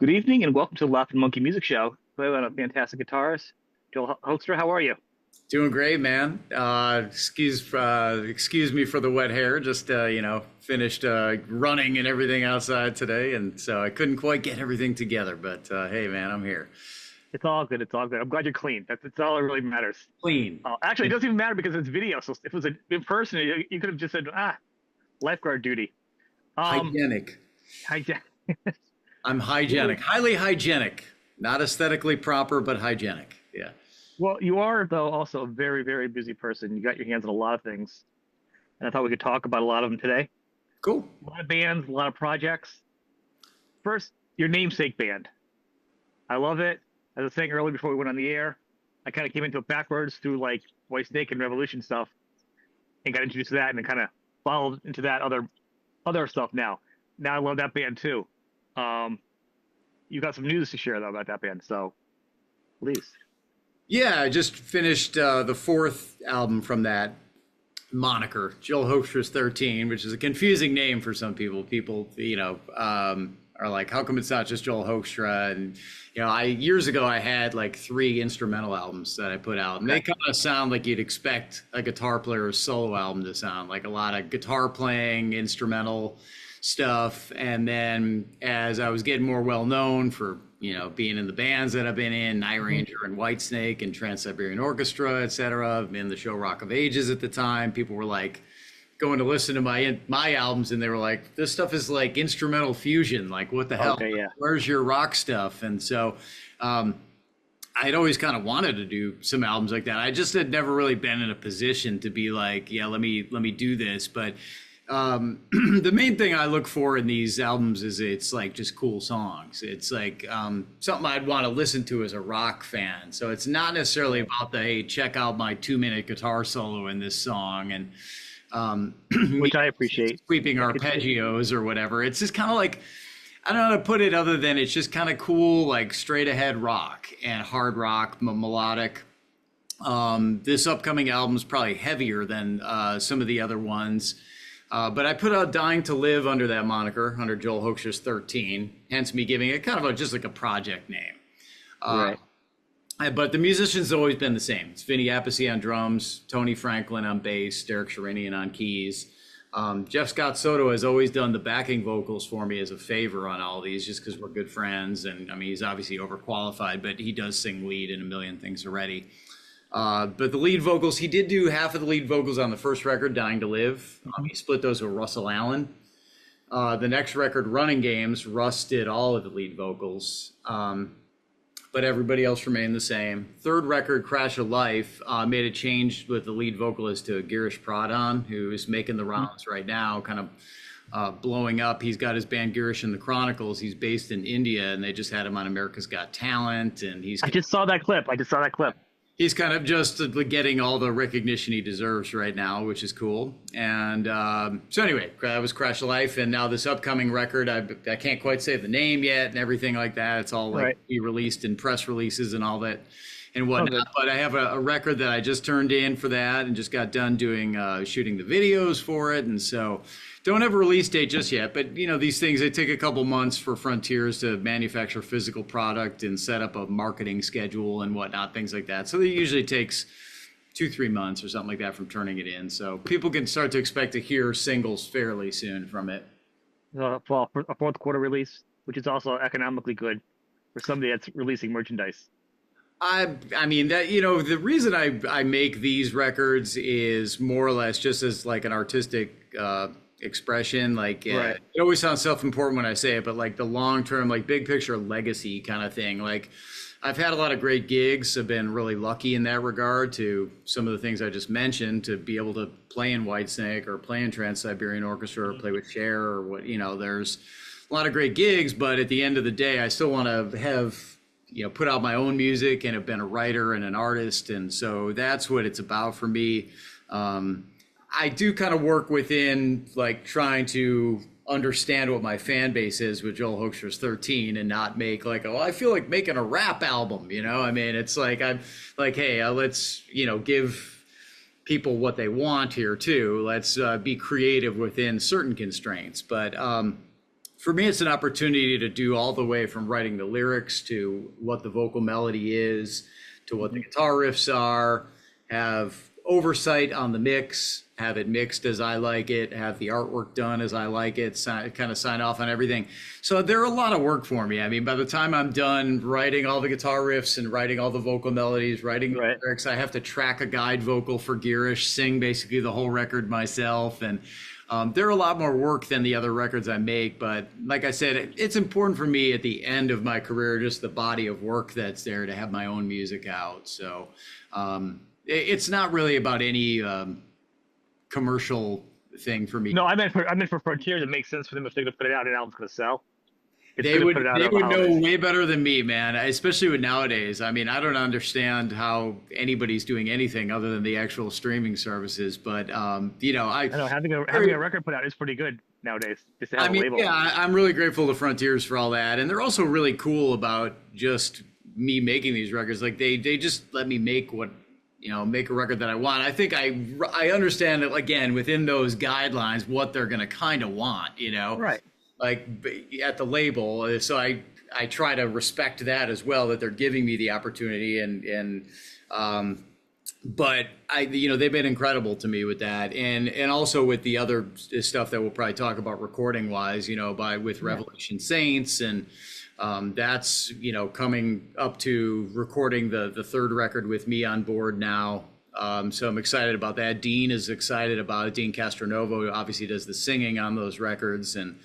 Good evening and welcome to the Laughing Monkey Music Show. Today we have a fantastic guitarist, Joel Hoekstra. How are you? Doing great, man. Excuse me for the wet hair. Just finished running and everything outside today, and so I couldn't quite get everything together. But hey, man, I'm here. It's all good. It's all good. I'm glad you're clean. That's all that really matters. Clean, Actually, it doesn't even matter because it's video. So if it was in person, you could have just said, lifeguard duty. hygienic. Hijack. I'm hygienic, highly hygienic, not aesthetically proper, but hygienic. Yeah. Well, you are, though, also a very, very busy person. You got your hands on a lot of things. And I thought we could talk about a lot of them today. Cool. A lot of bands, a lot of projects. First, your namesake band. I love it. As I was saying earlier before we went on the air, I kind of came into it backwards through like White Snake and Revolution stuff and got introduced to that and then kind of followed into that other stuff now. Now I love that band too. You got some news to share though about that band, so please. Yeah, I just finished the fourth album from that moniker, Joel Hoekstra's 13, which is a confusing name for some people. People, are like, how come it's not just Joel Hoekstra? And years ago I had like 3 instrumental albums that I put out, and they kind of sound like you'd expect a guitar player's solo album to sound, like a lot of guitar playing, instrumental stuff. And then as I was getting more well known for being in the bands that I've been in, Night Ranger and Whitesnake and Trans-Siberian Orchestra, etc., in the show Rock of Ages at the time, people were like going to listen to my albums, and they were like, this stuff is like instrumental fusion, like what the hell? Okay, yeah. Where's your rock stuff? And so I'd always kind of wanted to do some albums like that. I just had never really been in a position to be like, yeah, let me do this. But the main thing I look for in these albums is it's like just cool songs. It's like something I'd want to listen to as a rock fan. So it's not necessarily about the, hey, check out my 2-minute guitar solo in this song and which I appreciate. Sweeping arpeggios or whatever. It's just kind of like, I don't know how to put it other than it's just kind of cool, like straight ahead rock and hard rock, melodic. This upcoming album is probably heavier than some of the other ones. But I put out Dying to Live under that moniker, under Joel Hoekstra's 13, hence me giving it kind of just like a project name. Right. But the musicians have always been the same. It's Vinny Appice on drums, Tony Franklin on bass, Derek Sherinian on keys. Jeff Scott Soto has always done the backing vocals for me as a favor on all these, just because we're good friends. And I mean, he's obviously overqualified, but he does sing lead in a million things already. But the lead vocals, he did do half of the lead vocals on the first record, Dying to Live. He split those with Russell Allen. The next record, Running Games, Russ did all of the lead vocals, but everybody else remained the same. Third record, Crash of Life, made a change with the lead vocalist to Girish Pradhan, who is making the rounds right now, kind of blowing up. He's got his band Girish and the Chronicles. He's based in India, and they just had him on America's Got Talent. And I just saw that clip. He's kind of just getting all the recognition he deserves right now, which is cool. And so anyway, that was Crash of Life. And now this upcoming record, I can't quite say the name yet and everything like that. It's all like be released in press releases and all that and whatnot. But I have a record that I just turned in for that and just got done doing shooting the videos for it. And so don't have a release date just yet, but these things, they take a couple months for Frontiers to manufacture physical product and set up a marketing schedule and whatnot, things like that. So it usually takes 2-3 months or something like that from turning it in. So people can start to expect to hear singles fairly soon from it. For a fourth quarter release, which is also economically good for somebody that's releasing merchandise. I mean that the reason I make these records is more or less just as like an artistic expression. Like it always sounds self-important when I say it, but like the long-term, like big picture legacy kind of thing. Like I've had a lot of great gigs. I've been really lucky in that regard to some of the things I just mentioned, to be able to play in Whitesnake or play in Trans-Siberian Orchestra or play with Cher or what, there's a lot of great gigs, but at the end of the day, I still want to have, put out my own music and have been a writer and an artist. And so that's what it's about for me. I do kind of work within like trying to understand what my fan base is with Joel Hoekstra's 13 and not make like, oh, I feel like making a rap album, I mean, it's like, I'm like, hey, let's, give people what they want here too. Let's be creative within certain constraints. But For me, it's an opportunity to do all the way from writing the lyrics to what the vocal melody is, to what the guitar riffs are, have oversight on the mix, have it mixed as I like it, have the artwork done as I like it, kind of sign off on everything. So they're a lot of work for me. I mean, by the time I'm done writing all the guitar riffs and writing all the vocal melodies, writing the lyrics, I have to track a guide vocal for Girish, sing basically the whole record myself. And they're a lot more work than the other records I make. But like I said, it's important for me at the end of my career, just the body of work that's there to have my own music out. So it's not really about any commercial thing for me. No, I meant for Frontiers. It makes sense for them if they're going to put it out and album's going to sell. They would know way better than me, man, especially with nowadays. I mean, I don't understand how anybody's doing anything other than the actual streaming services. But, you know, I know having a record put out is pretty good nowadays. Just to have a label. Yeah, I'm really grateful to Frontiers for all that. And they're also really cool about just me making these records. Like they just let me make make a record that I want. I think I understand that, again, within those guidelines, what they're going to kind of want, you know? Right. Like at the label. So I try to respect that as well, that they're giving me the opportunity but they've been incredible to me with that. And also with the other stuff that we'll probably talk about recording wise, with Revelation Saints and that's, coming up to recording the third record with me on board now. So I'm excited about that. Dean is excited about it. Dean Castronovo obviously does the singing on those records and,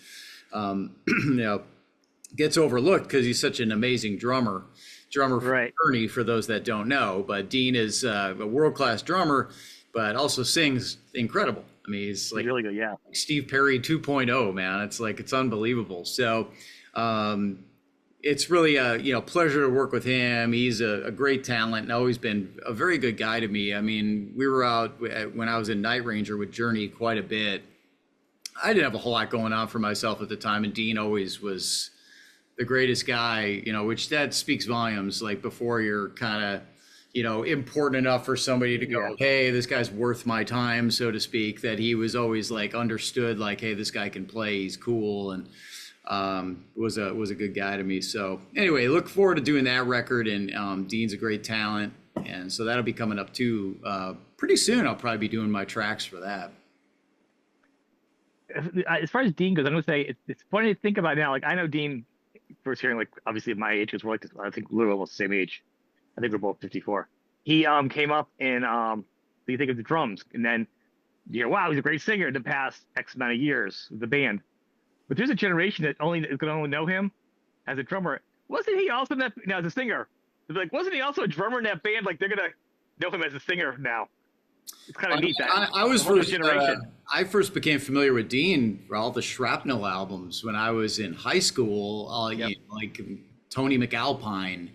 gets overlooked because he's such an amazing drummer for Ernie, for those that don't know. But Dean is a world-class drummer, but also sings incredible. I mean, he's like really good, yeah. Like Steve Perry 2.0, man. It's unbelievable. So it's really a pleasure to work with him. He's a great talent and always been a very good guy to me. I mean, we were out when I was in Night Ranger with Journey quite a bit. I didn't have a whole lot going on for myself at the time, and Dean always was the greatest guy, which that speaks volumes. Like before you're kind of, important enough for somebody to go, hey, this guy's worth my time, so to speak, that he was always like understood, like, hey, this guy can play, he's cool, and was a good guy to me. So anyway, look forward to doing that record, and Dean's a great talent, and so that'll be coming up too pretty soon. I'll probably be doing my tracks for that. As far as Dean goes, I'm going to say it's funny to think about now. Like, I know Dean first hearing, like, obviously at my age, because we're like, I think we're almost the same age. I think we're both 54. He came up and you think of the drums, and then wow, he's a great singer in the past X amount of years with the band. But there's a generation that is going to only know him as a drummer. Wasn't he also as a singer? They're like, wasn't he also a drummer in that band? Like, they're going to know him as a singer now. It's kind of neat that I was first generation. I first became familiar with Dean for all the Shrapnel albums when I was in high school. Like Tony McAlpine.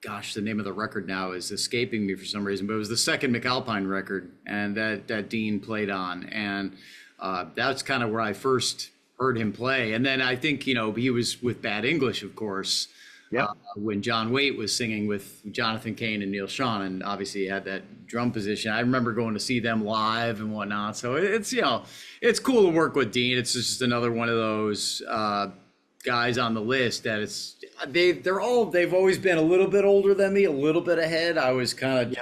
Gosh, the name of the record now is escaping me for some reason, but it was the second McAlpine record, and that Dean played on, and that's kind of where I first heard him play. And then I think he was with Bad English, of course. Yeah. When John Waite was singing with Jonathan Cain and Neil Schon, and obviously he had that drum position. I remember going to see them live and whatnot. So it's it's cool to work with Dean. It's just another one of those guys on the list that they've always been a little bit older than me, a little bit ahead. I was kind of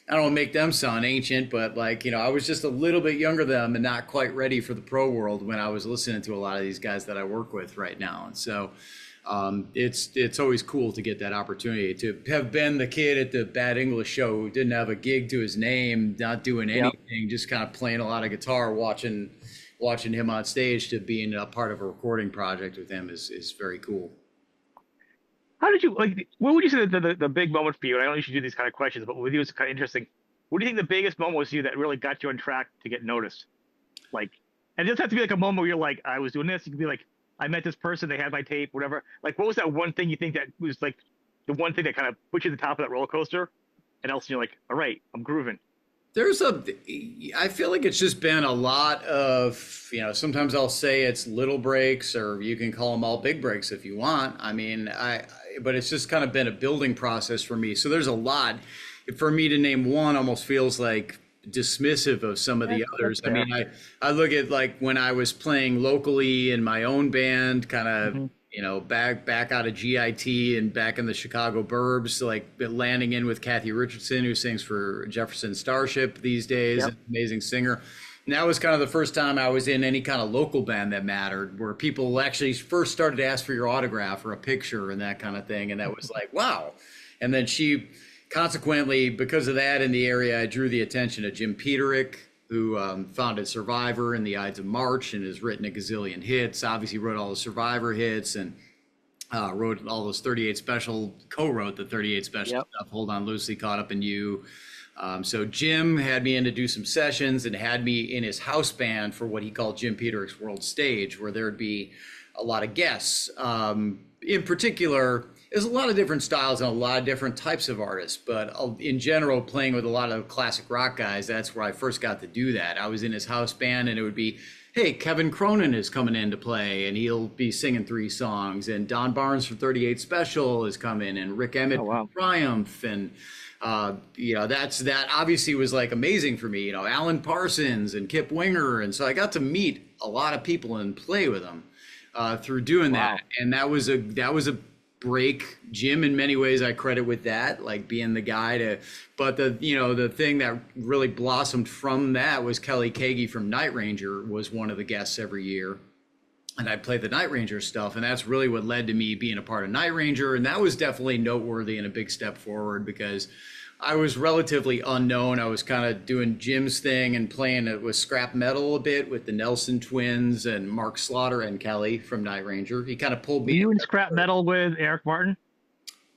I don't want to make them sound ancient, but I was just a little bit younger than them and not quite ready for the pro world when I was listening to a lot of these guys that I work with right now. And so it's always cool to get that opportunity to have been the kid at the Bad English show who didn't have a gig to his name, not doing anything, just kind of playing a lot of guitar, watching him on stage, to being a part of a recording project with him is very cool. How did you what would you say the big moment for you? And I know you should do these kind of questions, but with you, it's kind of interesting. What do you think the biggest moment was for you that really got you on track to get noticed? And it doesn't have to be like a moment where you're like, I was doing this. You could be like, I met this person, they had my tape, whatever. Like, what was that one thing you think that was like the one thing that kind of put you to the top of that roller coaster? And else you're like, all right, I'm grooving. I feel like it's just been a lot of, sometimes I'll say it's little breaks, or you can call them all big breaks if you want. I mean, but it's just kind of been a building process for me. So there's a lot. For me to name one almost feels like dismissive of some of the others. I fair. mean, I look at like when I was playing locally in my own band, kind of, you know, back out of GIT and back in the Chicago burbs, like landing in with Kathy Richardson, who sings for Jefferson Starship these days, an amazing singer. And that was kind of the first time I was in any kind of local band that mattered, where people actually first started to ask for your autograph or a picture and that kind of thing. And that was like, wow. And then consequently, because of that in the area, I drew the attention of Jim Peterick, who founded Survivor and the Ides of March and has written a gazillion hits, obviously wrote all the Survivor hits and wrote all those 38 Special, co-wrote the 38 Special stuff, Hold On Loosely, Caught Up in You. So Jim had me in to do some sessions and had me in his house band for what he called Jim Peterick's World Stage, where there'd be a lot of guests. In particular, there's a lot of different styles and a lot of different types of artists, but in general, playing with a lot of classic rock guys, that's where I first got to do that. I was in his house band and it would be, hey, Kevin Cronin is coming in to play and he'll be singing 3 songs, and Don Barnes from 38 Special is coming, and Rick Emmett from Triumph, and you know, that obviously was like amazing for me, you know, Alan Parsons and Kip Winger. And so I got to meet a lot of people and play with them through doing that. And that was a break. Jim, in many ways, I credit with that, like being the guy but the thing that really blossomed from that was Kelly Kagi from Night Ranger was one of the guests every year. And I played the Night Ranger stuff, and that's really what led to me being a part of Night Ranger. And that was definitely noteworthy and a big step forward, because I was relatively unknown. I was kind of doing Jim's thing and playing it with scrap metal a bit with the Nelson Twins and Mark Slaughter and Kelly from Night Ranger. He kind of pulled me. Were you in scrap metal with Eric Martin?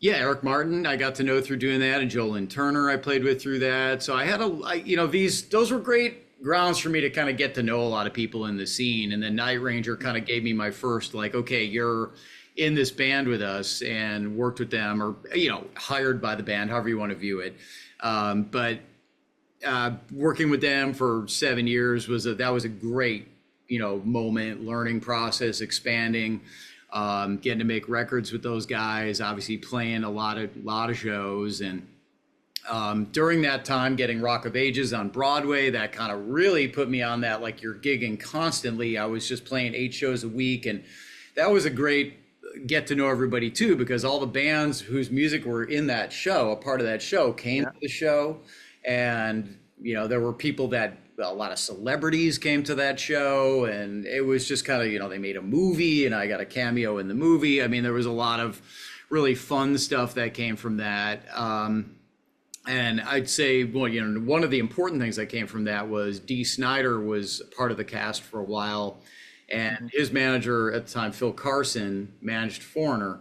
Yeah, Eric Martin, I got to know through doing that, and Joel Turner I played with through that. So I had those were great grounds for me to kind of get to know a lot of people in the scene. And then Night Ranger kind of gave me my first, like, okay, you're in this band with us, and worked with them, or, you know, hired by the band, however you want to view it. But working with them for 7 years was a great, you know, moment, learning process, expanding, getting to make records with those guys, obviously playing a lot of shows. And during that time, getting Rock of Ages on Broadway, that kind of really put me on that, like, you're gigging constantly. I was just playing 8 shows a week, and that was a great get to know everybody too, because all the bands whose music were in that show, a part of that show, came to the show. And, you know, there were people that, a lot of celebrities came to that show, and it was just kind of, you know, they made a movie and I got a cameo in the movie. I mean, there was a lot of really fun stuff that came from that. And I'd say, well, you know, one of the important things that came from that was Dee Snider was part of the cast for a while, and his manager at the time, Phil Carson, managed Foreigner.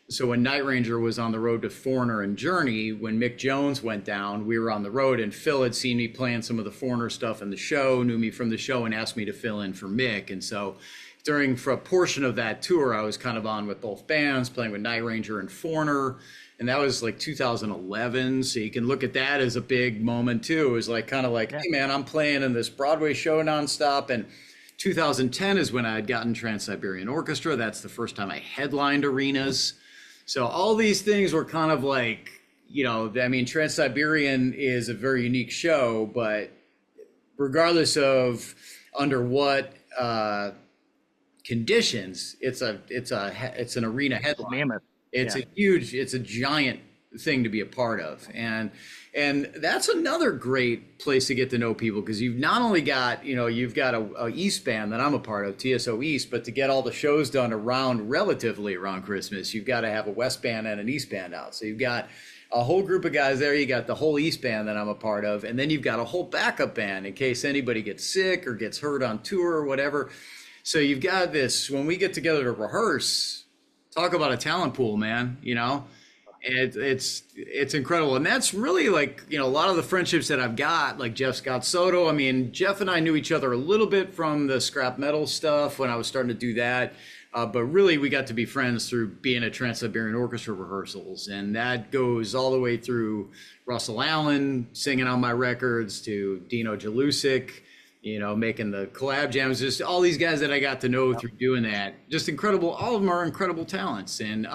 So when Night Ranger was on the road to Foreigner and Journey, when Mick Jones went down, we were on the road, and Phil had seen me playing some of the Foreigner stuff in the show, knew me from the show, and asked me to fill in for Mick. And so for a portion of that tour, I was kind of on with both bands, playing with Night Ranger and Foreigner. And that was like 2011. So you can look at that as a big moment too. It was like, kind of like, hey man, I'm playing in this Broadway show nonstop. And 2010 is when I had gotten Trans-Siberian Orchestra. That's the first time I headlined arenas. So all these things were kind of like, you know, I mean, Trans-Siberian is a very unique show, but regardless of under what conditions, it's an arena headline. It's a giant thing to be a part of. And that's another great place to get to know people, because you've not only got, you know, you've got a East band that I'm a part of, TSO East, but to get all the shows done relatively around Christmas, you've got to have a West band and an East band out. So you've got a whole group of guys there. You got the whole East band that I'm a part of, and then you've got a whole backup band in case anybody gets sick or gets hurt on tour or whatever. So you've got this, when we get together to rehearse, talk about a talent pool, man, you know, it's incredible. And that's really, like, you know, a lot of the friendships that I've got, like Jeff Scott Soto. I mean, Jeff and I knew each other a little bit from the scrap metal stuff when I was starting to do that. But really, we got to be friends through being at Trans-Siberian Orchestra rehearsals. And that goes all the way through Russell Allen singing on my records, to Dino Jalusic, you know, making the collab jams, just all these guys that I got to know through doing that. Just incredible. All of them are incredible talents. And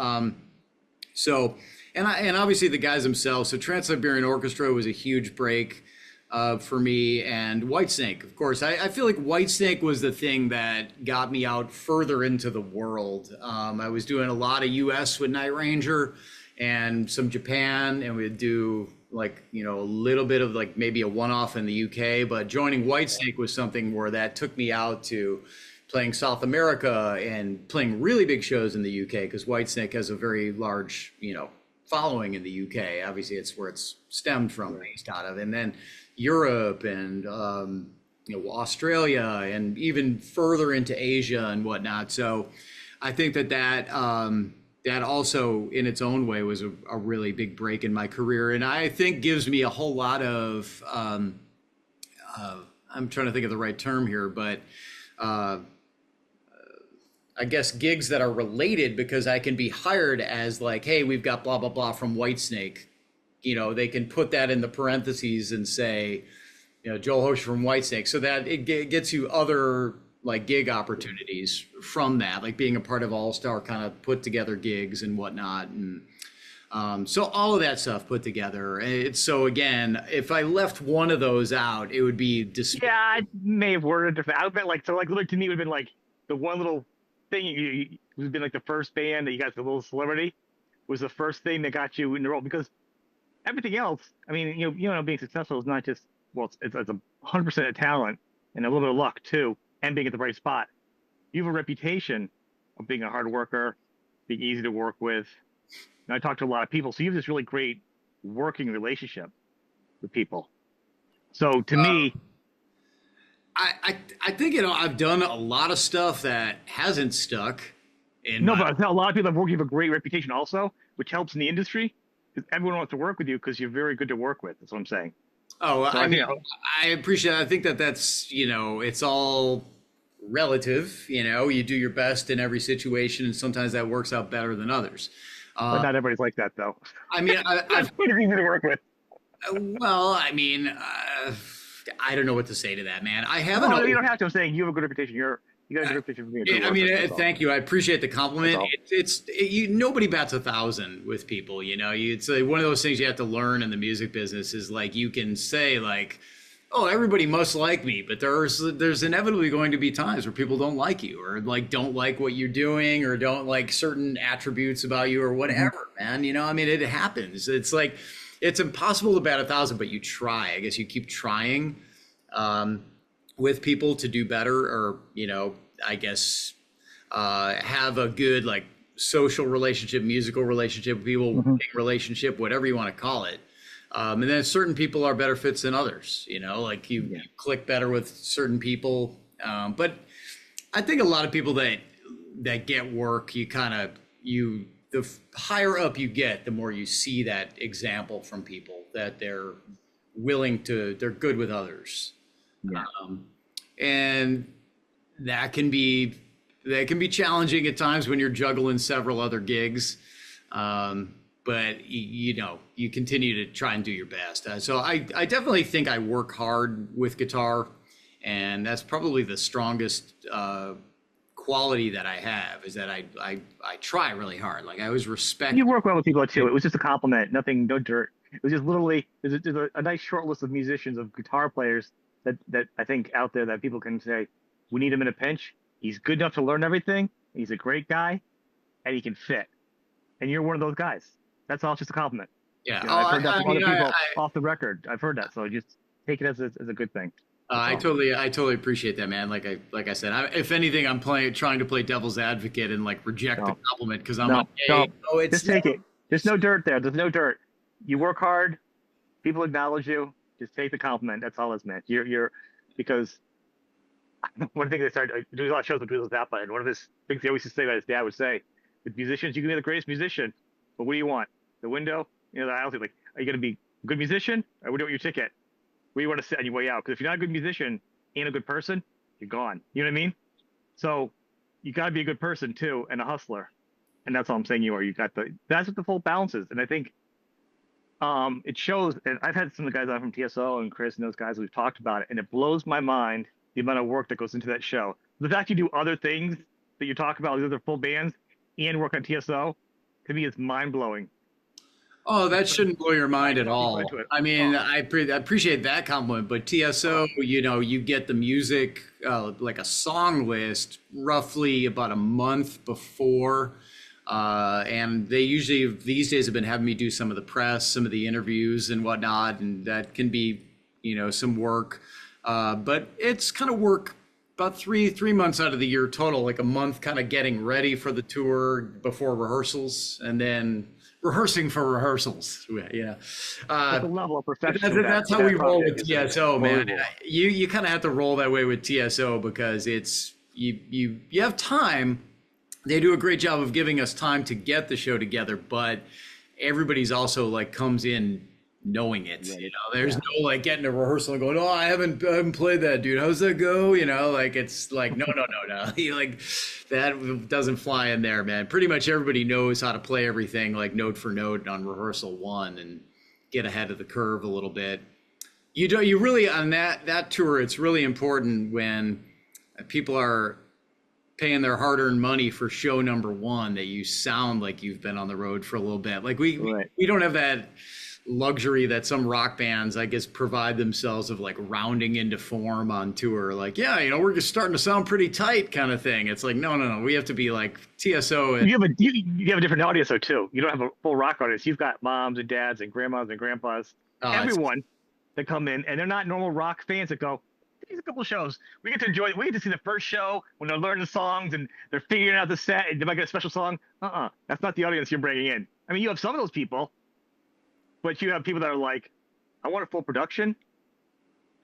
and obviously the guys themselves. So Trans-Siberian Orchestra was a huge break. for me, and Whitesnake, of course. I feel like Whitesnake was the thing that got me out further into the world. I was doing a lot of US with Night Ranger and some Japan, and we'd do like, you know, a little bit of like maybe a one-off in the UK, but joining Whitesnake was something where that took me out to playing South America and playing really big shows in the UK, because Whitesnake has a very large, you know, following in the UK. Obviously, it's where it's stemmed from, based out of, and then Europe and you know, Australia, and even further into Asia and whatnot. So I think that that also, in its own way, was a really big break in my career, and I think gives me a whole lot of I'm trying to think of the right term here, but I guess gigs that are related, because I can be hired as like, hey, we've got blah, blah, blah from Whitesnake. You know, they can put that in the parentheses and say, you know, Joel Hoekstra from Whitesnake, so that it gets you other like gig opportunities from that, like being a part of All-Star kind of put together gigs and whatnot. And so all of that stuff put together. It's, so again, if I left one of those out, it would be Yeah, I may have worded it different. I would bet like, so like, look, to me, it would have been like the one little thing would have been like the first band that you got, the little celebrity, was the first thing that got you in the role, because everything else, I mean, you know, being successful is not just, well, it's 100% of talent and a little bit of luck too, and being at the right spot. You have a reputation of being a hard worker, being easy to work with. And I talk to a lot of people, so you have this really great working relationship with people. So to me, I think, you know, I've done a lot of stuff that hasn't stuck. But a lot of people have worked, you have a great reputation also, which helps in the industry, because everyone wants to work with you because you're very good to work with. That's what I'm saying. Oh, So I mean, I appreciate it. I think that that's, you know, it's all relative. You know, you do your best in every situation, and sometimes that works out better than others. but not everybody's like that, though. I mean, I've It's easy to work with. well, I mean, I don't know what to say to that, man. I haven't. No, you don't have to. I'm saying you have a good reputation. You got a good reputation for being a good I mean, worker, thank you. I appreciate the compliment. Nobody bats 1,000 with people. You know, it's like one of those things you have to learn in the music business is like, you can say like, oh, everybody must like me, but there's inevitably going to be times where people don't like you, or like don't like what you're doing, or don't like certain attributes about you, or whatever, man. You know, I mean, it happens. It's like, it's impossible to bat 1,000, but you try. I guess you keep trying with people to do better, or, you know, I guess have a good like social relationship, musical relationship with people, relationship, whatever you want to call it. And then certain people are better fits than others, you know, like you click better with certain people. But I think a lot of people that get work, the higher up you get, the more you see that example from people that they're good with others. Yeah. And that can be challenging at times when you're juggling several other gigs. But you know, you continue to try and do your best. So I definitely think I work hard with guitar, and that's probably the strongest quality that I have, is that I try really hard. Like, I always respect. You work well with people too. It was just a compliment, nothing, no dirt. It was just literally, there's a nice short list of musicians, of guitar players that I think out there that people can say, we need him in a pinch. He's good enough to learn everything. He's a great guy, and he can fit. And you're one of those guys. That's all just a compliment. Yeah. You know, I've heard that from other people off the record. I've heard that, so just take it as a good thing. I totally appreciate that, man. Like I said, if anything, I'm trying to play devil's advocate and like reject the compliment, because I'm it's just take it. There's no dirt there. There's no dirt. You work hard. People acknowledge you. Just take the compliment. That's all it's meant. You're because one of the things they started doing a lot of shows with Dweezil Zappa, and one of his things he always used to say that his dad would say, with musicians, you can be the greatest musician, but what do you want? The window? You know, I don't think, like, are you going to be a good musician, or what do you want your ticket? Where you want to sit on your way out? Because if you're not a good musician and a good person, you're gone. You know what I mean? So you got to be a good person too, and a hustler. And that's all I'm saying you are. That's what the full balance is. And I think it shows, and I've had some of the guys on from TSO and Chris and those guys, we've talked about it, and it blows my mind the amount of work that goes into that show. The fact you do other things that you talk about, these other full bands, and work on TSO, to me, is mind blowing. Oh, that shouldn't blow your mind at You put all. into it. I mean, Oh, I appreciate that compliment, but TSO, you know, you get the music, like a song list roughly about a month before. And they usually these days have been having me do some of the press, some of the interviews and whatnot. And that can be, you know, some work. But it's kind of work about three months out of the year total, like a month kind of getting ready for the tour before rehearsals, and then rehearsing for rehearsals. Yeah, it's a level of perfection. that's how we roll with TSO, man. Unbelievable. You kind of have to roll that way with TSO because it's you have time. They do a great job of giving us time to get the show together, but everybody's also like comes in knowing it. Right. You know, there's no like getting a rehearsal and going, "Oh, I haven't played that, dude. How's that go?" You know, like it's like no. You like that doesn't fly in there, man. Pretty much everybody knows how to play everything like note for note on rehearsal one and get ahead of the curve a little bit. You really on that tour, it's really important when people are paying their hard-earned money for show number one that you sound like you've been on the road for a little bit. Like we don't have that luxury that some rock bands, I guess, provide themselves of like rounding into form on tour. Like, yeah, you know, we're just starting to sound pretty tight kind of thing. It's like, no. We have to be like TSO. And You have a different audience though too. You don't have a full rock audience. You've got moms and dads and grandmas and grandpas, everyone that come in, and they're not normal rock fans that go, these a couple shows. We get to enjoy. We get to see the first show when they're learning the songs and they're figuring out the set. And they might get a special song. That's not the audience you're bringing in. I mean, you have some of those people, but you have people that are like, I want a full production,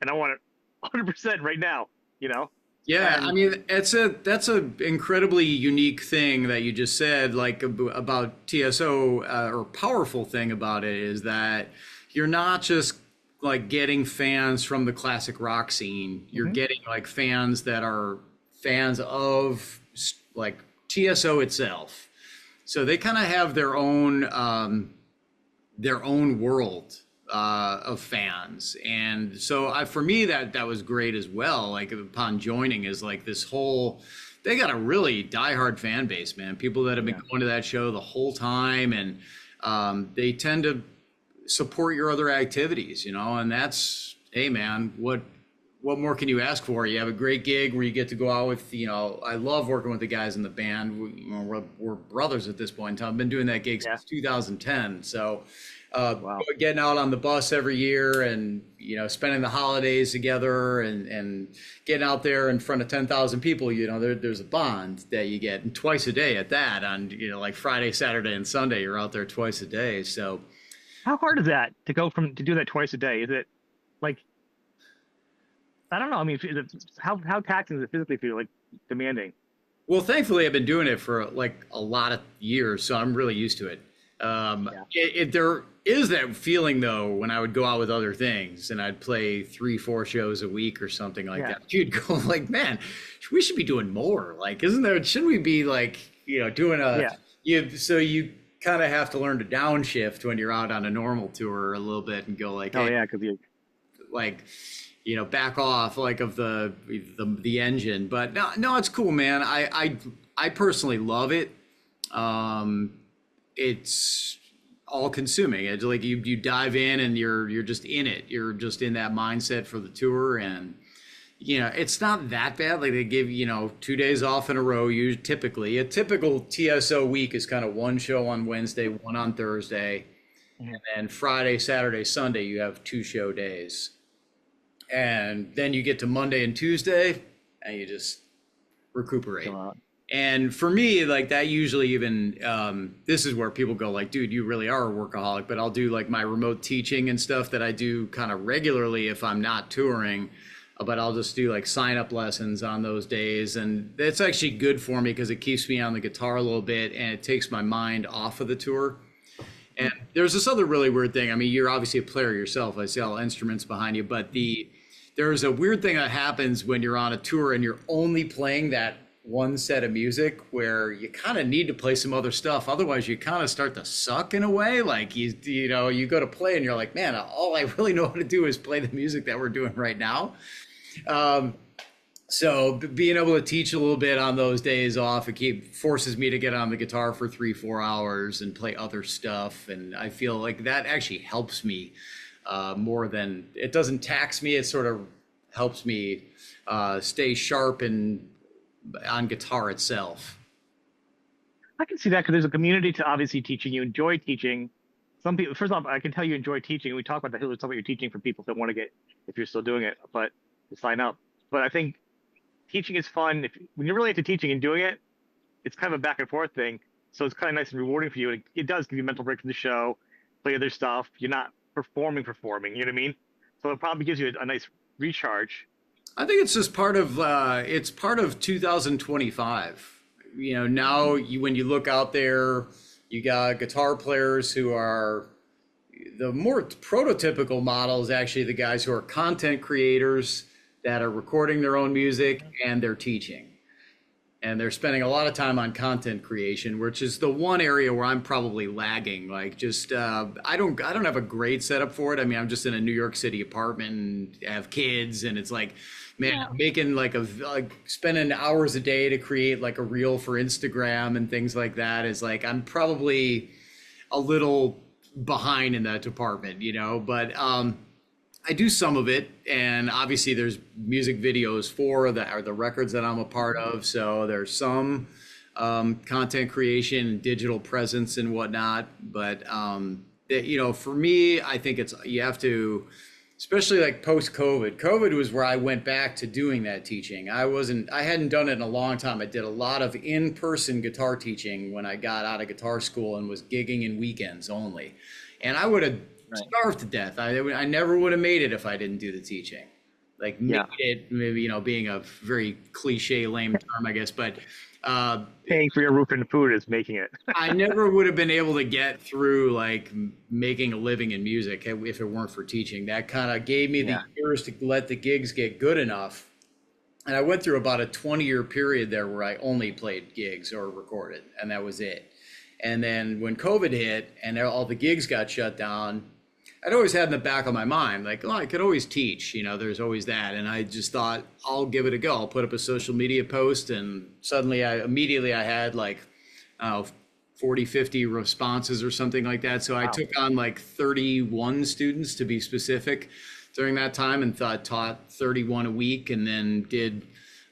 and I want it 100% right now. You know? Yeah, I mean, that's a incredibly unique thing that you just said, like about TSO, or powerful thing about it is that you're not just like getting fans from the classic rock scene. You're getting like fans that are fans of like TSO itself. So they kind of have their own world of fans. And so for me, that was great as well. Like upon joining is like this whole, they got a really diehard fan base, man. People that have been going to that show the whole time. And they tend to support your other activities, you know, and that's, hey man, what more can you ask for? You have a great gig where you get to go out with, you know, I love working with the guys in the band. We're brothers at this point in time. I've been doing that gig since 2010. So getting out on the bus every year and, you know, spending the holidays together and getting out there in front of 10,000 people, you know, there's a bond that you get, and twice a day at that, on, you know, like Friday, Saturday, and Sunday, you're out there twice a day. So how hard is that to do that twice a day? Is it like, I don't know. I mean, how taxing is it physically for you, like demanding? Well, thankfully, I've been doing it for like a lot of years, so I'm really used to it. There is that feeling though when I would go out with other things and I'd play 3-4 shows a week or something like that. You'd go like, man, we should be doing more. Like, shouldn't we be like, you know, doing you kind of have to learn to downshift when you're out on a normal tour a little bit and go like, because you like, you know, back off like of the engine. But no, it's cool, man. I personally love it. It's all consuming. It's like you dive in and you're just in it. You're just in that mindset for the tour, and you know, it's not that bad. Like they give, you know, 2 days off in a row. You typically, a typical TSO week is kind of one show on Wednesday, one on Thursday, and then Friday, Saturday, Sunday, you have 2 show days. And then you get to Monday and Tuesday and you just recuperate. And for me, like that usually even, this is where people go like, dude, you really are a workaholic. But I'll do like my remote teaching and stuff that I do kind of regularly if I'm not touring. But I'll just do like sign up lessons on those days. And that's actually good for me because it keeps me on the guitar a little bit and it takes my mind off of the tour. And there's this other really weird thing. I mean, you're obviously a player yourself. I see all instruments behind you, but there's a weird thing that happens when you're on a tour and you're only playing that one set of music where you kind of need to play some other stuff. Otherwise, you kind of start to suck in a way. Like, you know, you go to play and you're like, man, all I really know how to do is play the music that we're doing right now. So being able to teach a little bit on those days off, forces me to get on the guitar for 3, 4 hours and play other stuff. And I feel like that actually helps me more than it doesn't tax me. It sort of helps me stay sharp and on guitar itself. I can see that because there's a community to obviously teaching. You enjoy teaching. Some people, first off, I can tell you enjoy teaching. We talk about that. Here's something you're teaching for people that want to get, if you're still doing it, but to sign up. But I think teaching is fun. When you're really into teaching and doing it, it's kind of a back and forth thing. So it's kind of nice and rewarding for you. It does give you a mental break from the show, play other stuff. You're not performing. You know what I mean? So it probably gives you a nice recharge. I think it's just part of 2025. You know, now when you look out there, you got guitar players who are the more prototypical models, actually the guys who are content creators that are recording their own music and they're teaching. And they're spending a lot of time on content creation, which is the one area where I'm probably lagging. Like just I don't have a great setup for it. I mean, I'm just in a New York City apartment and have kids, and it's like, man, making like spending hours a day to create like a reel for Instagram and things like that is like, I'm probably a little behind in that department, you know, but I do some of it, and obviously there's music videos for that are the records that I'm a part of. So there's some content creation and digital presence and whatnot. But you know, for me, I think you have to, especially like post COVID. COVID was where I went back to doing that teaching. I hadn't done it in a long time. I did a lot of in-person guitar teaching when I got out of guitar school and was gigging in weekends only, and I would have starved to death. I never would have made it if I didn't do the teaching. Like made it, maybe, you know, being a very cliche, lame term, I guess, but paying for your roof and food is making it. I never would have been able to get through like making a living in music if it weren't for teaching. That kind of gave me the years to let the gigs get good enough. And I went through about a 20-year period there where I only played gigs or recorded, and that was it. And then when COVID hit and all the gigs got shut down, I'd always had in the back of my mind, like, oh, I could always teach, you know, there's always that. And I just thought, I'll give it a go. I'll put up a social media post, and suddenly I had like 40, 50 responses or something like that. So I took on like 31 students to be specific during that time, and taught 31 a week, and then did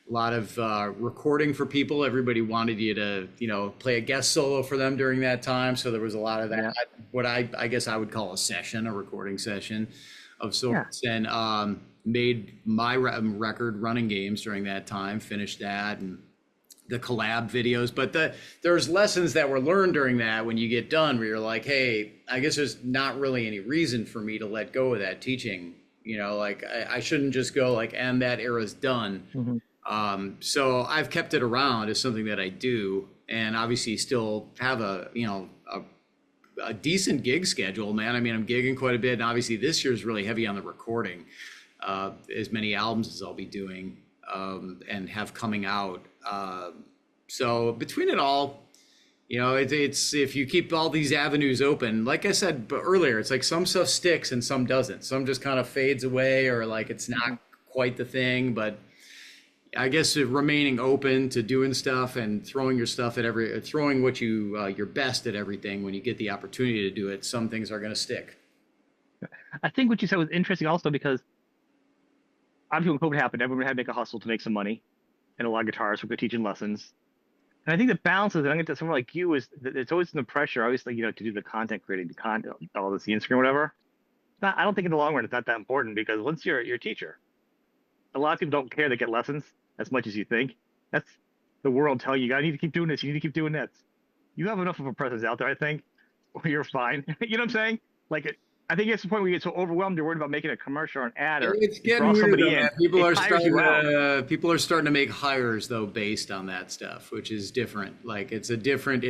a lot of recording for people. Everybody wanted you to, you know, play a guest solo for them during that time. So there was a lot of that, what I guess I would call a recording session of sorts, and made my record Running Games during that time, finished that, and the collab videos. But there's lessons that were learned during that when you get done where you're like, hey, I guess there's not really any reason for me to let go of that teaching. You know, like I shouldn't just go like, and that era's done. Mm-hmm. So I've kept it around as something that I do, and obviously still have a decent gig schedule, man. I mean, I'm gigging quite a bit, and obviously this year is really heavy on the recording, as many albums as I'll be doing, and have coming out. So between it all, you know, it's if you keep all these avenues open, like I said earlier, it's like some stuff sticks and some doesn't. Some just kind of fades away, or like it's not quite the thing, but I guess remaining open to doing stuff and throwing your stuff at throwing what your best at everything when you get the opportunity to do it. Some things are going to stick. I think what you said was interesting also because obviously when COVID happened, everyone had to make a hustle to make some money, and a lot of guitarists were good teaching lessons. And I think the balance is, and I think that someone like you is, it's always in the pressure, obviously, you know, to do the content creating, the content, all this, the Instagram, whatever. I don't think in the long run it's not that important, because once you're a teacher, a lot of people don't care to get lessons as much as you think. That's the world telling you, you need to keep doing this, you need to keep doing that. You have enough of a presence out there, I think, or you're fine. You know what I'm saying? Like, I think it's the point where you get so overwhelmed, you're worried about making a commercial or an ad, or it's getting weird though, man. People are starting to make hires though based on that stuff, which is different. Like it's a different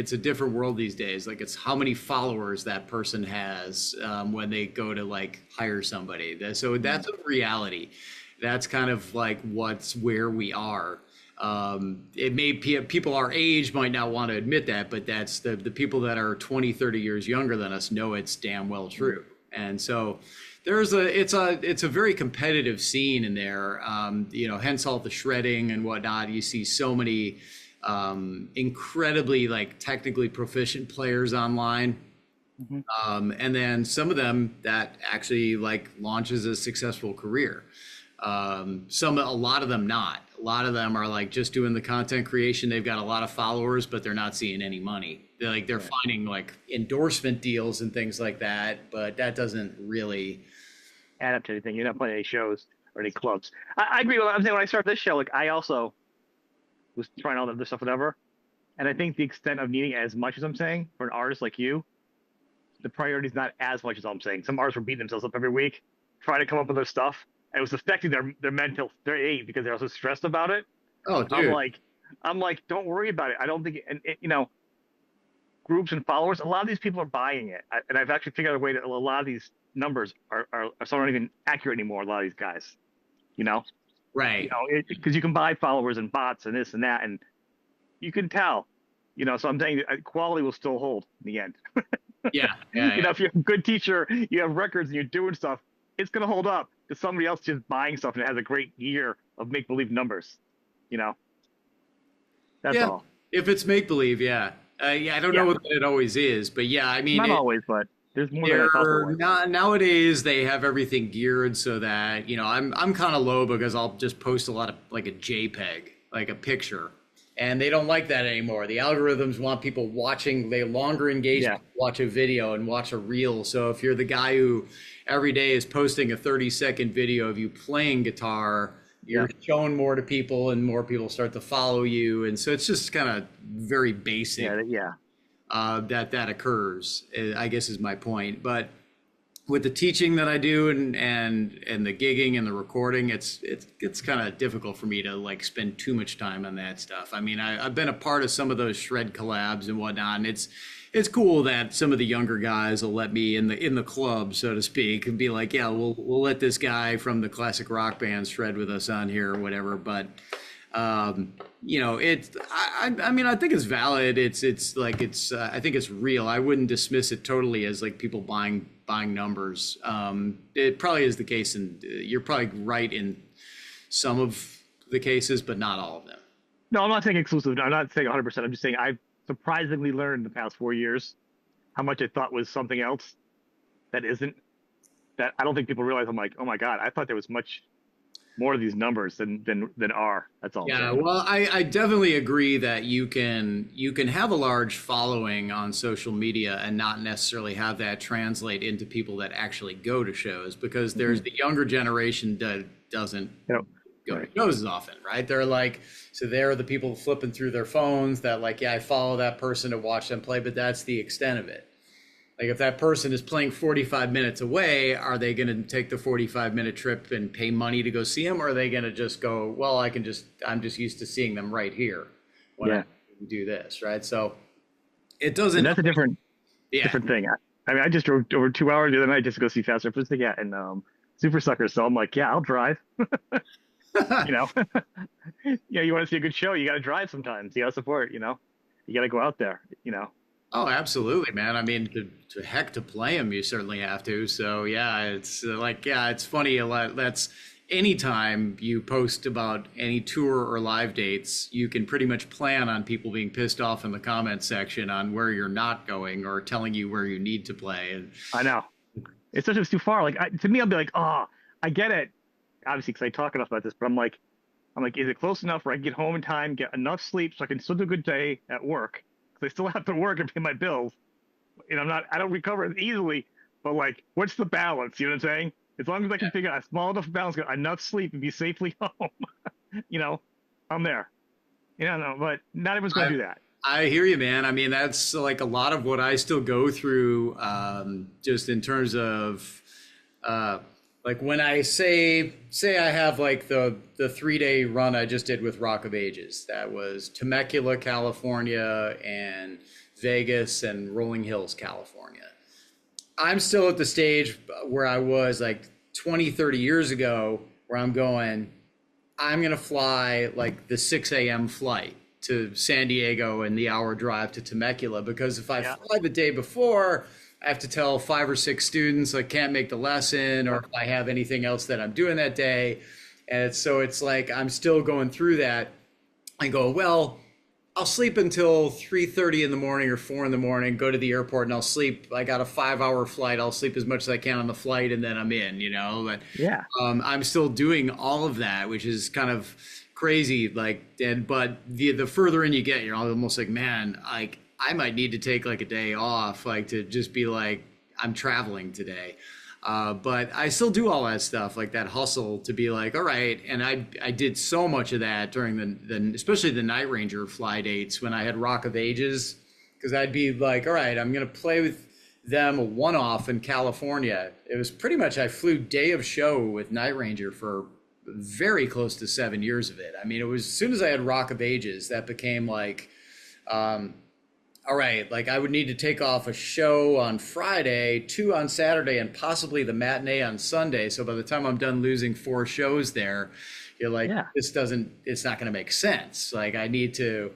world these days. Like it's how many followers that person has when they go to like hire somebody. So that's a reality. That's kind of like where we are. It may people our age might not want to admit that, but that's the people that are 20, 30 years younger than us know it's damn well true. And so it's a very competitive scene in there. Hence all the shredding and whatnot. You see so many incredibly like technically proficient players online. And then some of them that actually like launches a successful career. A lot of them not. A lot of them are like just doing the content creation. They've got a lot of followers, but they're not seeing any money. They're finding like endorsement deals and things like that, but that doesn't really add up to anything. You're not playing any shows or any clubs. I agree with what I'm saying. When I started this show, like I also was trying all the other stuff, whatever. And I think the extent of needing as much as I'm saying for an artist like you, the priority is not as much as I'm saying. Some artists were beating themselves up every week, trying to come up with their stuff. And it was affecting their mental state because they're also stressed about it. Oh, dude. I'm like, don't worry about it. I don't think, groups and followers, a lot of these people are buying it. And I've actually figured out a way that a lot of these numbers are not even accurate anymore. A lot of these guys, Right. Because you can buy followers and bots and this and that, and you can tell, so I'm saying quality will still hold in the end. Yeah. If you're a good teacher, you have records and you're doing stuff, it's going to hold up to somebody else just buying stuff and it has a great year of make-believe numbers, That's all. If it's make-believe, yeah. I don't know what it always is, but yeah, I mean, not always, but there's more than I thought there was. Nowadays, they have everything geared so that, I'm kind of low because I'll just post a lot of like a JPEG, like a picture. And they don't like that anymore. The algorithms want people watching, they longer engage, watch a video and watch a reel. So if you're the guy who every day is posting a 30-second video of you playing guitar, you're showing more to people and more people start to follow you. And so it's just kind of very basic that occurs, I guess is my point. But with the teaching that I do and the gigging and the recording, it's kind of difficult for me to like spend too much time on that stuff. I mean, I've been a part of some of those shred collabs and whatnot, and it's cool that some of the younger guys will let me in the club, so to speak, and be like, yeah, we'll let this guy from the classic rock band shred with us on here or whatever. But I mean, I think it's valid. I think it's real. I wouldn't dismiss it totally as like people buying numbers. It probably is the case, and you're probably right in some of the cases, but not all of them. No, I'm not saying exclusive. I'm not saying 100%. I'm just saying I've surprisingly learned in the past 4 years how much I thought was something else that isn't. That I don't think people realize. I'm like, oh my God, I thought there was much more of these numbers than are. That's all. Yeah, well, I definitely agree that you can have a large following on social media and not necessarily have that translate into people that actually go to shows, because there's the younger generation that doesn't go to shows as often, right? They're like, so they're the people flipping through their phones that like, yeah, I follow that person to watch them play, but that's the extent of it. Like if that person is playing 45 minutes away, are they going to take the 45-minute trip and pay money to go see them? Or are they going to just go, well, I'm just used to seeing them right here when I do this, right? So it doesn't. And that's a different thing. I mean, I just drove over 2 hours the other night just to go see Faster Pussycat and Super Suckers. So I'm like, yeah, I'll drive. You want to see a good show, you got to drive sometimes. You got to support, you got to go out there, Oh, absolutely, man. I mean, to play them, you certainly have to. So yeah, it's it's funny a lot. That's anytime you post about any tour or live dates, you can pretty much plan on people being pissed off in the comments section on where you're not going or telling you where you need to play. And I know, especially if it's too far. Like to me, I'll be like, oh, I get it, obviously, because I talk enough about this. But I'm like, is it close enough where I can get home in time, get enough sleep, so I can still do a good day at work? I still have to work and pay my bills, and I don't recover as easily, but like, what's the balance? You know what I'm saying? As long as I can figure out a small enough balance, get enough sleep and be safely home, I'm there. No, but not everyone's going to do that. I hear you, man. I mean, that's like a lot of what I still go through, just in terms of, like when I say I have like the 3-day run I just did with Rock of Ages. That was Temecula, California, and Vegas and Rolling Hills, California. I'm still at the stage where I was like 20, 30 years ago, where I'm going to fly like the 6 a.m. flight to San Diego and the hour drive to Temecula, because if I fly the day before, I have to tell 5 or 6 students I can't make the lesson, or if I have anything else that I'm doing that day. And so it's like I'm still going through that. I go, well, I'll sleep until 3:30 in the morning or 4 in the morning, go to the airport and I'll sleep. I got a 5-hour flight. I'll sleep as much as I can on the flight and then I'm in, But Yeah. I'm still doing all of that, which is kind of crazy. But the further in you get, you're almost like, man, I might need to take like a day off, like to just be like, I'm traveling today. But I still do all that stuff, like that hustle to be like, all right. And I did so much of that during the especially the Night Ranger fly dates when I had Rock of Ages, because I'd be like, all right, I'm going to play with them a one-off in California. It was pretty much, I flew day of show with Night Ranger for very close to 7 years of it. I mean, it was as soon as I had Rock of Ages, that became like, all right, like I would need to take off a show on Friday, 2 on Saturday, and possibly the matinee on Sunday. So by the time I'm done losing 4 shows there, you're like, it's not going to make sense. Like I need to,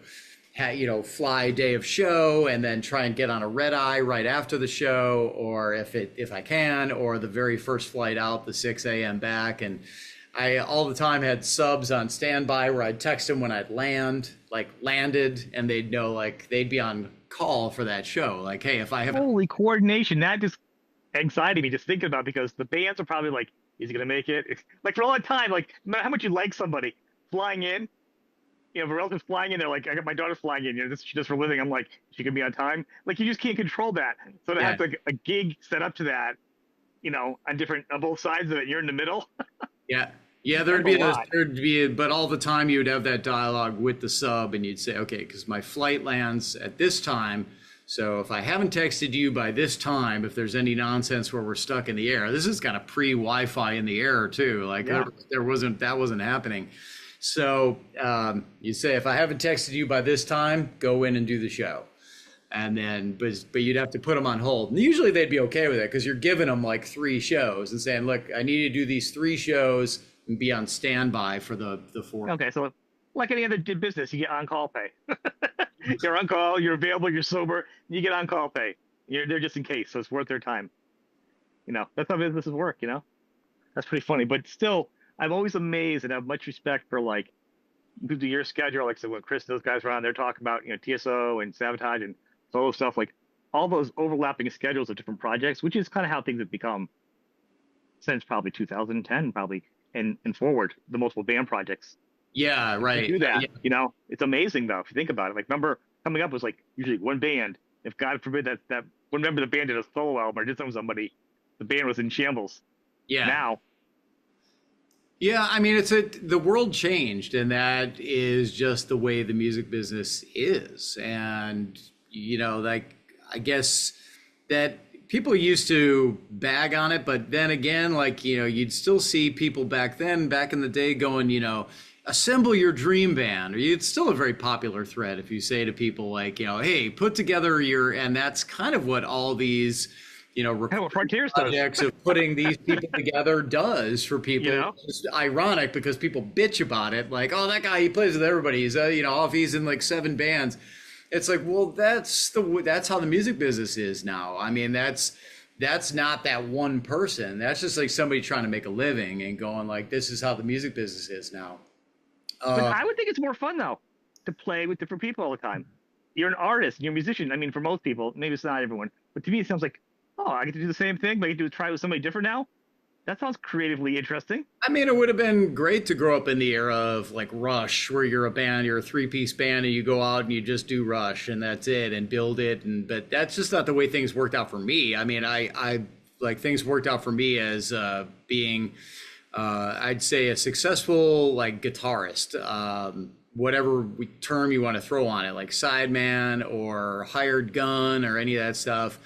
fly day of show and then try and get on a red eye right after the show, or if I can, or the very first flight out, the 6 a.m. back. And I all the time had subs on standby where I'd text them when I'd landed, and they'd know, like they'd be on call for that show. Like, hey, if I have holy coordination, that just anxiety me just thinking about, because the bands are probably like, is he gonna make it? Like for all that time, like no matter how much you like somebody flying in, if a relative's flying in, they're like, I got my daughter flying in, this she does for a living. I'm like, she can be on time. Like you just can't control that. So to have like a gig set up to that, on both sides of it, you're in the middle. Yeah, there'd be, but all the time you would have that dialogue with the sub, and you'd say, okay, because my flight lands at this time, so if I haven't texted you by this time, if there's any nonsense where we're stuck in the air, this is kind of pre-Wi-Fi in the air too. Like that wasn't happening. So you say, if I haven't texted you by this time, go in and do the show. And then, but you'd have to put them on hold. And usually they'd be okay with it, because you're giving them like 3 shows and saying, look, I need to do these 3 shows and be on standby for the 4. Okay, so like any other business, you get on-call pay. You're on call, you're available, you're sober, you get on-call pay. You're there just in case, so it's worth their time. That's how businesses work, That's pretty funny. But still, I'm always amazed and have much respect for like the year schedule. Like so when Chris and those guys are on, they're talking about, TSO and Sabotage and solo stuff, like all those overlapping schedules of different projects, which is kind of how things have become since probably 2010, probably. And forward, the multiple band projects. Yeah, right. Do that. It's amazing though if you think about it. Like, remember coming up was like usually one band. If God forbid that one member of the band did a solo album or did something with somebody, the band was in shambles. Yeah. Now. Yeah, I mean the world changed, and that is just the way the music business is. And like I guess that people used to bag on it, but then again, like, you'd still see people back in the day going, assemble your dream band. Or it's still a very popular thread if you say to people like, hey, put together and that's kind of what all these, Frontiers projects of putting these people together does for people. It's just ironic because people bitch about it. Like, oh, that guy, he plays with everybody. He's, he's in like 7 bands. It's like, well, that's how the music business is now. I mean, that's not that one person. That's just like somebody trying to make a living and going like, this is how the music business is now. But I would think it's more fun though to play with different people all the time. You're an artist, you're a musician. I mean, for most people, maybe it's not everyone, but to me, it sounds like, oh, I get to do the same thing, but I get to try with somebody different now. That sounds creatively interesting. I mean, it would have been great to grow up in the era of like Rush, where you're a 3-piece band and you go out and you just do Rush and that's it and build it. But that's just not the way things worked out for me. I mean, I like things worked out for me as being, I'd say, a successful like guitarist, whatever term you want to throw on it, like sideman or hired gun or any of that stuff.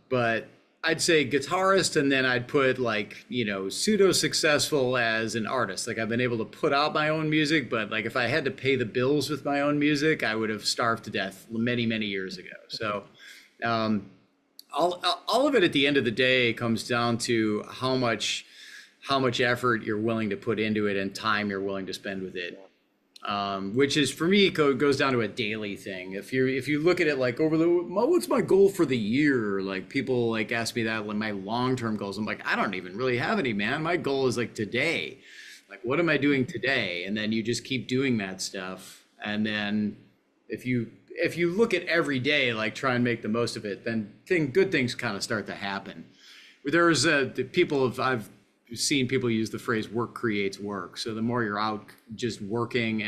But I'd say guitarist, and then I'd put like, pseudo successful as an artist. Like I've been able to put out my own music, but like if I had to pay the bills with my own music, I would have starved to death many, many years ago. So all of it at the end of the day comes down to how much effort you're willing to put into it and time you're willing to spend with it. which is for me goes down to a daily thing. If you look at it like what's my goal for the year? Like people like ask me that, like my long-term goals. I'm like, I don't even really have any, man. My goal is like today. Like, what am I doing today? And then you just keep doing that stuff. And then if you look at every day, like try and make the most of it, then good things kind of start to happen. There's I've seen people use the phrase work creates work. So the more you're out just working,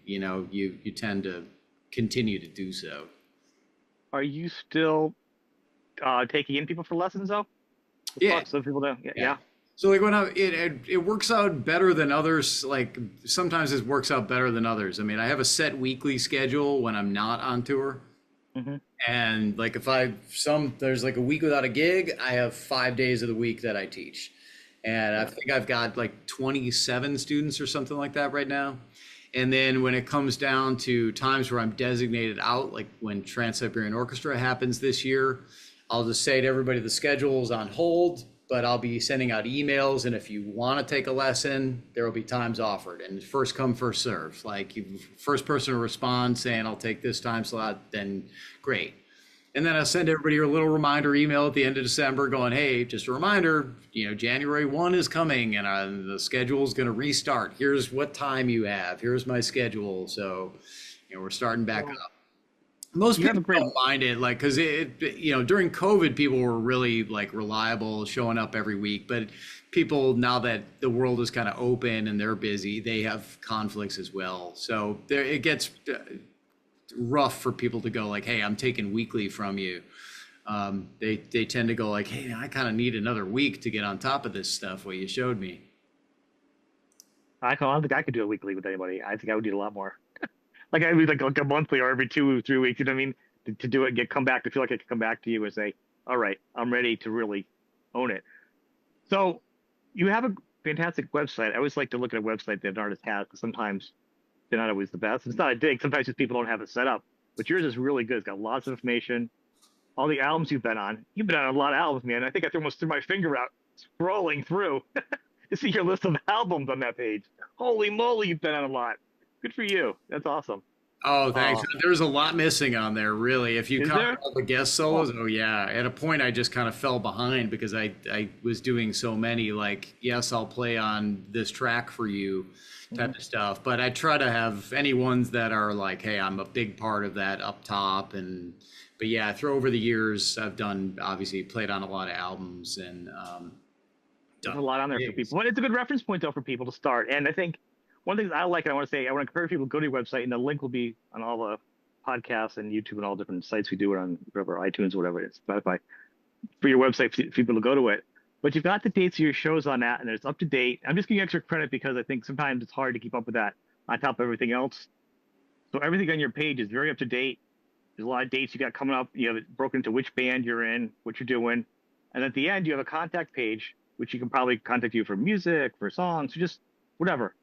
you tend to continue to do so. Are you still taking in people for lessons though? Yeah. So people do. Yeah. So like when it works out better than others. Like sometimes it works out better than others. I mean, I have a set weekly schedule when I'm not on tour. Mm-hmm. And like if there's like a week without a gig, I have 5 days of the week that I teach. And I think I've got like 27 students or something like that right now. And then when it comes down to times where I'm designated out, like when Trans-Siberian Orchestra happens this year, I'll just say to everybody, the schedule is on hold, but I'll be sending out emails. And if you want to take a lesson, there will be times offered, and first come, first serve. Like first person to respond saying, I'll take this time slot, then great. And then I send everybody a little reminder email at the end of December going, hey, just a reminder, January 1 is coming and the schedule is going to restart. Here's what time you have. Here's my schedule. So, we're starting back up. Most people don't mind it, like, because during COVID, people were really like reliable, showing up every week. But people, now that the world is kind of open and they're busy, they have conflicts as well. So it gets rough for people to go like, hey, I'm taking weekly from you. They tend to go like, hey, I kind of need another week to get on top of this stuff, what you showed me. I don't think I could do it weekly with anybody. I think I would need a lot more. Like I would like a monthly or every 2 or 3 weeks. You know what I mean? To do it, come back, to feel like I can come back to you and say, all right, I'm ready to really own it. So you have a fantastic website. I always like to look at a website that an artist has, because sometimes they're not always the best. It's not a dig. Sometimes just people don't have it set up. But yours is really good. It's got lots of information. All the albums you've been on. You've been on a lot of albums, man. I think I almost threw my finger out scrolling through to see your list of albums on that page. Holy moly, you've been on a lot. Good for you. That's awesome. Oh, thanks. There's a lot missing on there, really. If you count all the guest solos, yeah. At a point, I just kind of fell behind because I was doing so many. Like, yes, I'll play on this track for you, type of stuff. But I try to have any ones that are like, hey, I'm a big part of that up top. But yeah, through over the years, I've obviously played on a lot of albums and there's a lot on there for people. But it's a good reference point though for people to start. And I think one thing I like, and I want to encourage people to go to your website, and the link will be on all the podcasts and YouTube and all different sites we do it on, whatever, iTunes or whatever it is, Spotify, for your website for people to go to it. But you've got the dates of your shows on that, and it's up to date. I'm just giving you extra credit because I think sometimes it's hard to keep up with that on top of everything else. So everything on your page is very up to date. There's a lot of dates you got coming up. You have it broken into which band you're in, what you're doing. And at the end, you have a contact page, which you can probably contact you for music, for songs, just whatever.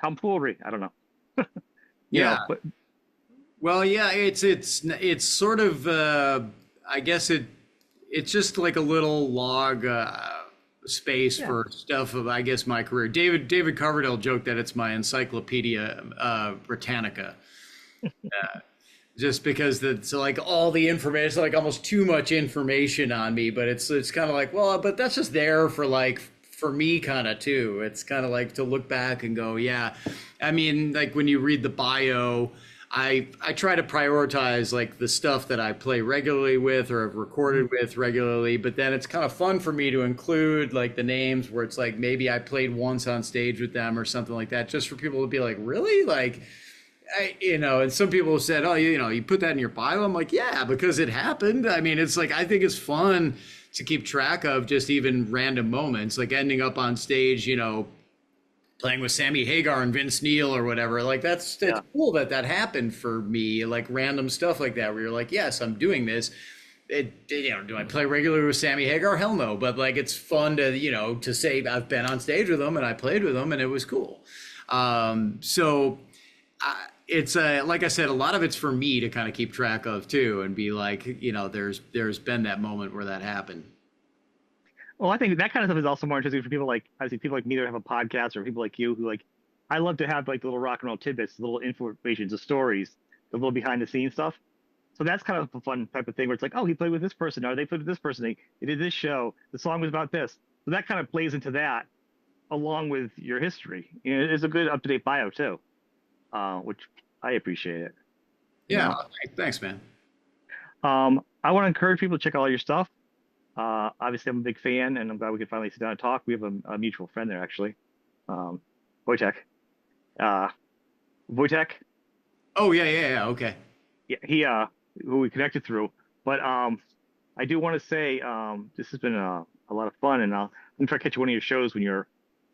Tomfoolery. I don't know. Well, yeah, it's sort of, I guess it's just like a little log space for stuff of, I guess, my career. David Coverdale joked that it's my Encyclopedia Britannica. Just because it's like all the information, it's like almost too much information on me, but it's kind of like, well, but that's just there for me kind of too. It's kind of like to look back and go, yeah. I mean, like when you read the bio, I try to prioritize like the stuff that I play regularly with or have recorded with regularly, but then it's kind of fun for me to include like the names where it's like maybe I played once on stage with them or something like that, just for people to be like, really? Like, and some people have said, oh, you put that in your bio. I'm like, yeah, because it happened. I mean, it's like, I think it's fun to keep track of just even random moments, like ending up on stage, playing with Sammy Hagar and Vince Neil or whatever. Like that's cool that happened for me, like random stuff like that, where you're like, yes, I'm doing this. Do I play regularly with Sammy Hagar? Hell no. But like, it's fun to, to say I've been on stage with them and I played with them and it was cool. It's like I said, a lot of it's for me to kind of keep track of too, and be like, there's been that moment where that happened. Well, I think that kind of stuff is also more interesting for people like, obviously people like me that have a podcast, or people like you who like I love to have like little rock and roll tidbits, little informations, the stories, the little behind the scenes stuff. So that's kind of a fun type of thing where it's like, oh, he played with this person, or they played with this person, they did this show, the song was about this. So that kind of plays into that along with your history. You know, it's a good up to date bio too, which I appreciate it. You Yeah, know? thanks, man. I want to encourage people to check out all your stuff. Obviously, I'm a big fan, and I'm glad we could finally sit down and talk. We have a mutual friend there, actually, um, Wojtek. Uh, Wojtek, Oh yeah, yeah, yeah. Okay. yeah, he who we connected through. But I do want to say this has been a lot of fun, and I'm gonna try to catch one of your shows when you're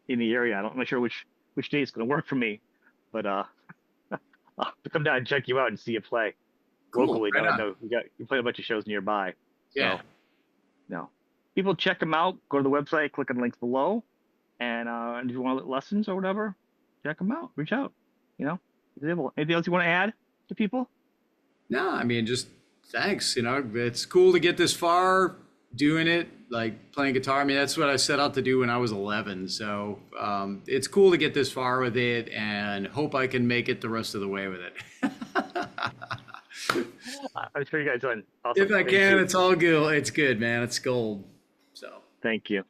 in the area. I'm not sure which day is gonna work for me, but I'll have to come down and check you out and see you play Cool. locally. Right Now I on. know you play a bunch of shows nearby, Yeah. so no. People check them out. Go to the website, click on the links below, and if you want lessons or whatever, check them out. Reach out. You know, anything else you want to add to people? No, I mean, just thanks. You know, it's cool to get this far doing it, like playing guitar. I mean, that's what I set out to do when I was 11. So it's cool to get this far with it, and hope I can make it the rest of the way with it. I'm sure you guys done awesome. If I Thank can, you. it's all good. It's good, man. It's gold. So. Thank you.